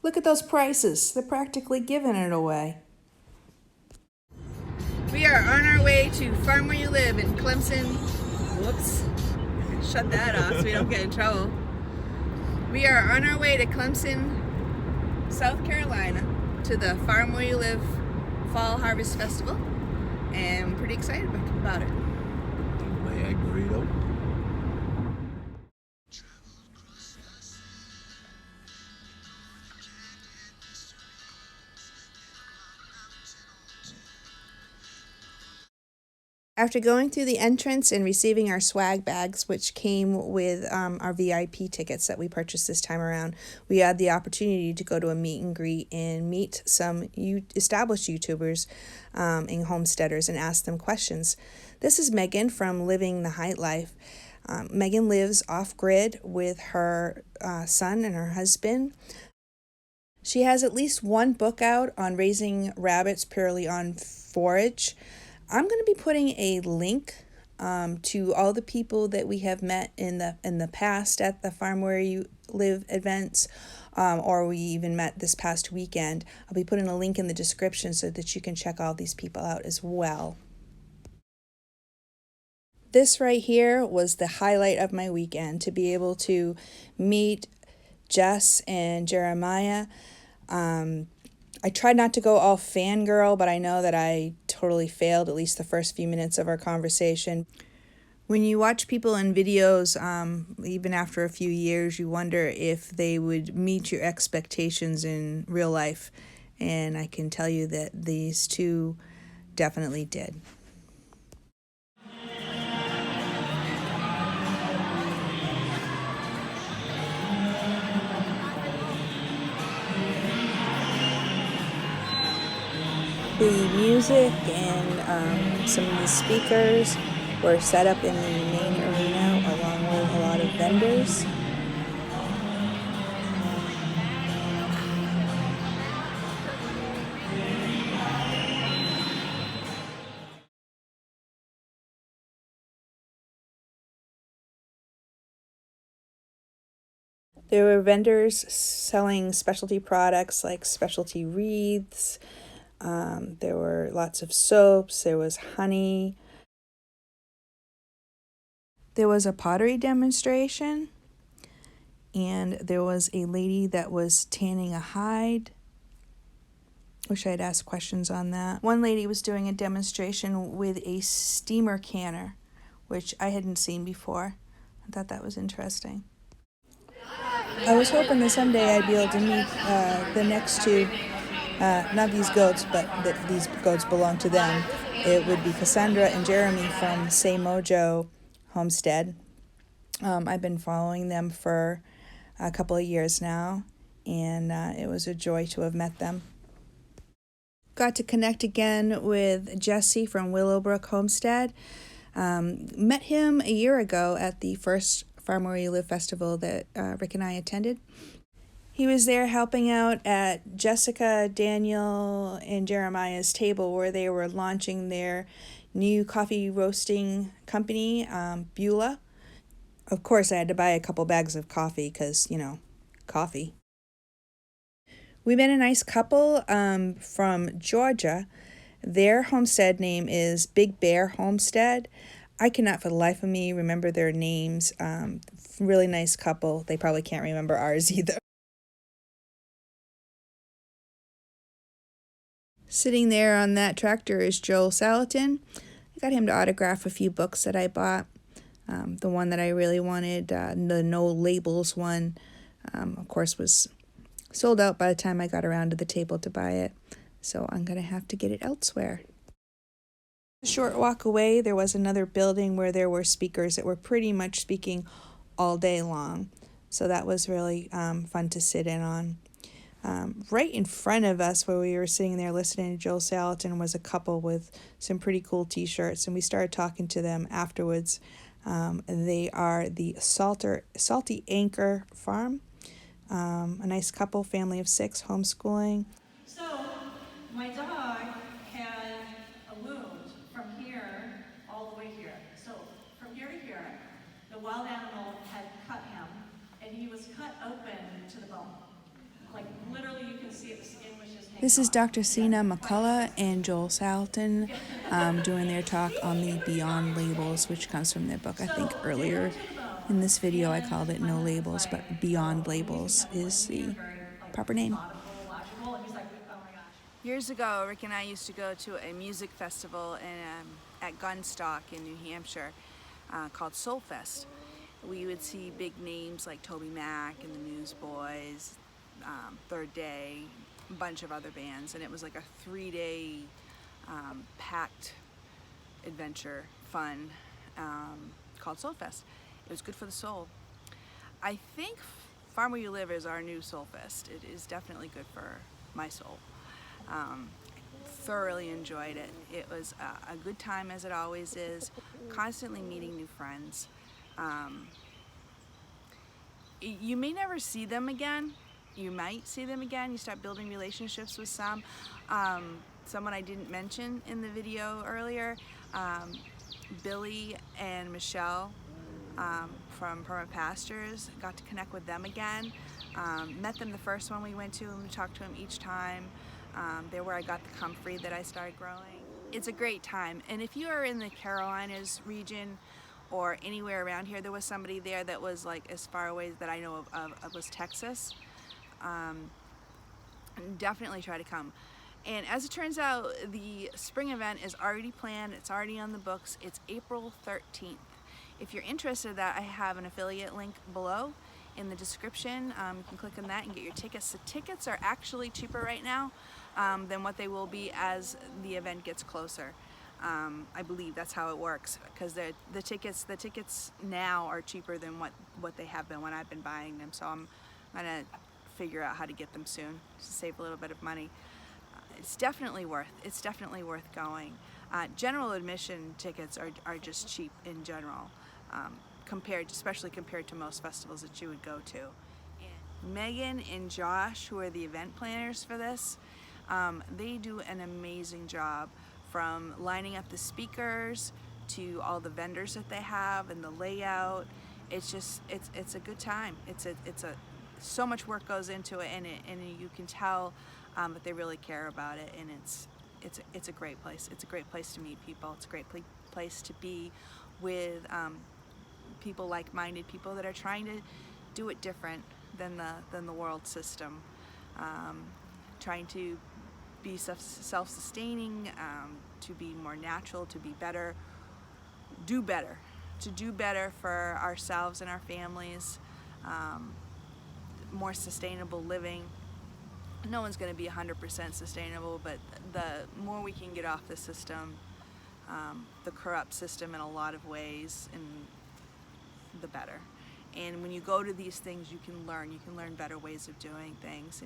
Look at those prices. They're practically giving it away. We are on our way to Farm Where You Live in Clemson. Whoops. Shut that off so we don't get in trouble. We are on our way to Clemson, South Carolina, to the Farm Where You Live Fall Harvest Festival, and I'm pretty excited about it. My egg burrito. After going through the entrance and receiving our swag bags, which came with our VIP tickets that we purchased this time around, we had the opportunity to go to a meet and greet and meet some established YouTubers and homesteaders and ask them questions. This is Megan from Living the Height Life. Megan lives off-grid with her son and her husband. She has at least one book out on raising rabbits purely on forage. I'm going to be putting a link to all the people that we have met in the past at the Farm Where You Live events, or we even met this past weekend. I'll be putting a link in the description so that you can check all these people out as well. This right here was the highlight of my weekend, to be able to meet Jess and Jeremiah. I tried not to go all fangirl, but I know that I totally failed at least the first few minutes of our conversation. When you watch people in videos, even after a few years, you wonder if they would meet your expectations in real life. And I can tell you that these two definitely did. The music and some of the speakers were set up in the main arena along with a lot of vendors. There were vendors selling specialty products like specialty wreaths. There were lots of soaps. There was honey. There was a pottery demonstration. And there was a lady that was tanning a hide. Wish I had asked questions on that. One lady was doing a demonstration with a steamer canner, which I hadn't seen before. I thought that was interesting. I was hoping that someday I'd be able to meet the next two, not these goats, but that these goats belong to them. It would be Cassandra and Jeremy from Say Mojo Homestead. I've been following them for a couple of years now, and it was a joy to have met them. Got to connect again with Jesse from Willowbrook Homestead. Met him a year ago at the first Farm Where You Live festival that Rick and I attended. He was there helping out at Jessica, Daniel, and Jeremiah's table where they were launching their new coffee roasting company, Beulah. Of course, I had to buy a couple bags of coffee because, coffee. We met a nice couple from Georgia. Their homestead name is Big Bear Homestead. I cannot for the life of me remember their names. Really nice couple. They probably can't remember ours either. Sitting there on that tractor is Joel Salatin. I got him to autograph a few books that I bought. The one that I really wanted, the No Labels one, of course, was sold out by the time I got around to the table to buy it. So I'm going to have to get it elsewhere. A short walk away, there was another building where there were speakers that were pretty much speaking all day long. So that was really fun to sit in on. Right in front of us, where we were sitting there listening to Joel Salatin, was a couple with some pretty cool t-shirts, and we started talking to them afterwards. They are the Salty Anchor Farm. A nice couple, family of 6, homeschooling. So, my dog had a wound from here all the way here. So, from here to here, the wild animal had cut him, and he was cut open to the bone. like literally you can see it, the skin was just hanging This is off. Dr. Sina McCullough and Joel Salton doing their talk on the Beyond Labels, which comes from their book. I think earlier in this video I called it No Labels, but Beyond Labels is the proper name. Logical, and he's like, oh my gosh. Years ago, Rick and I used to go to a music festival at Gunstock in New Hampshire called Soul Fest. We would see big names like Toby Mac and the Newsboys, Third Day, a bunch of other bands, and it was like a 3-day packed adventure fun called Soul Fest. It was good for the soul. I think Farm Where You Live is our new Soul Fest. It is definitely good for my soul. Thoroughly enjoyed it. It was a good time, as it always is, constantly meeting new friends. You may never see them again. You might see them again. You start building relationships with some. Someone I didn't mention in the video earlier, Billy and Michelle from Permanent Pastures, got to connect with them again. Met them the first one we went to, and we talked to them each time. They're where I got the comfrey that I started growing. It's a great time, and if you are in the Carolinas region or anywhere around here, there was somebody there that was like as far away that I know of was Texas. Definitely try to come. And as it turns out, the spring event is already planned. It's already on the books. It's April 13th. If you're interested, that I have an affiliate link below in the description. You can click on that and get your tickets. The tickets are actually cheaper right now than what they will be as the event gets closer. I believe that's how it works, because the tickets now are cheaper than what they have been when I've been buying them. So I'm gonna figure out how to get them soon to save a little bit of money. It's definitely worth going. General admission tickets are just cheap in general, especially compared to most festivals that you would go to. And Megan and Josh, who are the event planners for this, they do an amazing job, from lining up the speakers to all the vendors that they have and the layout. It's just it's a good time. So much work goes into it, and you can tell that they really care about it, and it's a great place. It's a great place to meet people. It's a great place to be with people, like-minded people that are trying to do it different than the world system, trying to be self-sustaining, to be more natural, to be better, to do better for ourselves and our families, more sustainable living. No one's going to be 100% sustainable, but the more we can get off the system, the corrupt system in a lot of ways, and the better. And when you go to these things, you can learn better ways of doing things,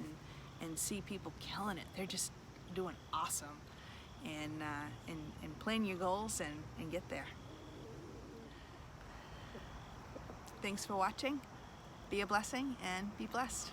and see people killing it. They're just doing awesome, and plan your goals and get there. Thanks for watching. Be a blessing and be blessed.